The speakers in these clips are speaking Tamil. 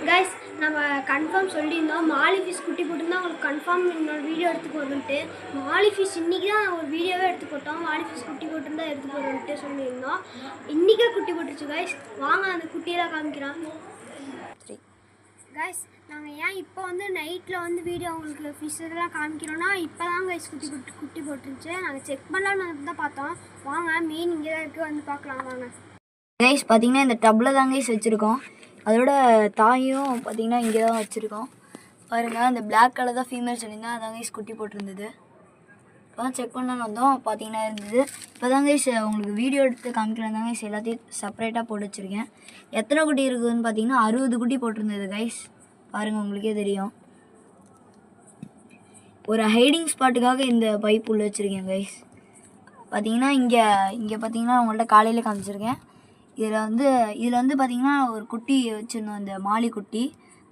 கைஸ் நம்ம கன்ஃபார்ம் சொல்லியிருந்தோம் மாலி ஃபிஷ் குட்டி போட்டுருந்தா உங்களுக்கு கன்ஃபார்ம் இன்னொரு வீடியோ எடுத்து போடுறோன்ட்டு. மாலி ஃபிஷ் இன்றைக்கி தான் ஒரு வீடியோவே எடுத்து போட்டோம். மாலி ஃபிஷ் குட்டி போட்டுருந்தா எடுத்து போடுறோன்ட்டு சொல்லியிருந்தோம். இன்றைக்கே குட்டி போட்டுருச்சு கைஸ். வாங்க அந்த குட்டியெல்லாம் காமிக்கிறோம். கைஸ் நாங்கள் ஏன் இப்போ வந்து நைட்டில் வீடியோ உங்களுக்கு ஃபிஷ் இதெல்லாம் காமிக்கிறோன்னா இப்போ தான் கைஸ் குட்டி போட்டுருச்சு. நாங்கள் செக் பண்ணலான்னு தான் பார்த்தோம். வாங்க மீன் இங்கே தான் இருக்குது, பார்க்கலாம் வாங்க. கைஸ் பார்த்தீங்கன்னா இந்த டப்பில் தான் கைஸ் வச்சுருக்கோம். அதோட தாயும் பார்த்திங்கன்னா இங்கே தான் வச்சுருக்கோம். பாருங்கள் அந்த பிளாக் கலர் தான் ஃபீமேல் சொல்லியிருந்தேன். அதான் கைஸ் குட்டி போட்டிருந்தது. இப்போ தான் செக் பண்ணலான்னு வந்தோம், பார்த்திங்கன்னா இருந்தது. இப்போ தான் கைஸ் உங்களுக்கு வீடியோ எடுத்து காமிக்கலாம் தான் கைஸ் எல்லாத்தையும் செப்பரேட்டாக போட்டு வச்சுருக்கேன். எத்தனை குட்டி இருக்குதுன்னு பார்த்தீங்கன்னா 60 குட்டி போட்டிருந்தது கைஸ். பாருங்கள் உங்களுக்கே தெரியும். ஒரு ஹைடிங் ஸ்பாட்டுக்காக இந்த பைப் உள்ள வச்சுருக்கேன் கைஸ். பார்த்திங்கன்னா இங்கே பார்த்திங்கன்னா உங்கள்கிட்ட காலையில் காமிச்சிருக்கேன். இதில் வந்து பார்த்திங்கன்னா ஒரு குட்டி வச்சுருந்தோம், இந்த மாலி குட்டி.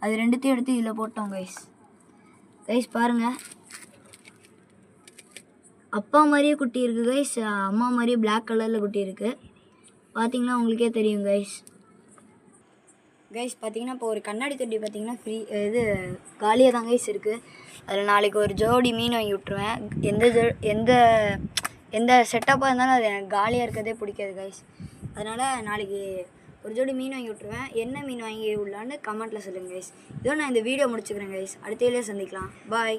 அது ரெண்டுத்தையும் எடுத்து இதில் போட்டோம் கைஸ் பாருங்கள். அப்பா மாதிரியே குட்டி இருக்குது கைஸ், அம்மா மாதிரியே பிளாக் கலரில் குட்டி இருக்குது. பார்த்திங்கன்னா உங்களுக்கே தெரியும் கைஸ். பார்த்திங்கன்னா இப்போ ஒரு கண்ணாடி தொட்டி பார்த்திங்கன்னா காலியாக தான் கைஸ் இருக்குது. அதில் நாளைக்கு ஒரு ஜோடி மீன் வாங்கி விட்ருவேன். எந்த செட்டப்பாக இருந்தாலும் அது எனக்கு காலியாக இருக்கிறதே பிடிக்காது கைஸ். அதனால் நாளைக்கு ஒரு ஜோடி மீன் வாங்கி விட்ருவேன். என்ன மீன் வாங்கி விடலான்னு கமெண்ட்டில் சொல்லுங்கள் கைஸ். இதோ நான் இந்த வீடியோ முடிச்சுக்கிறேன் கைஸ். அடுத்த வீடியோ சந்திக்கலாம். பாய்.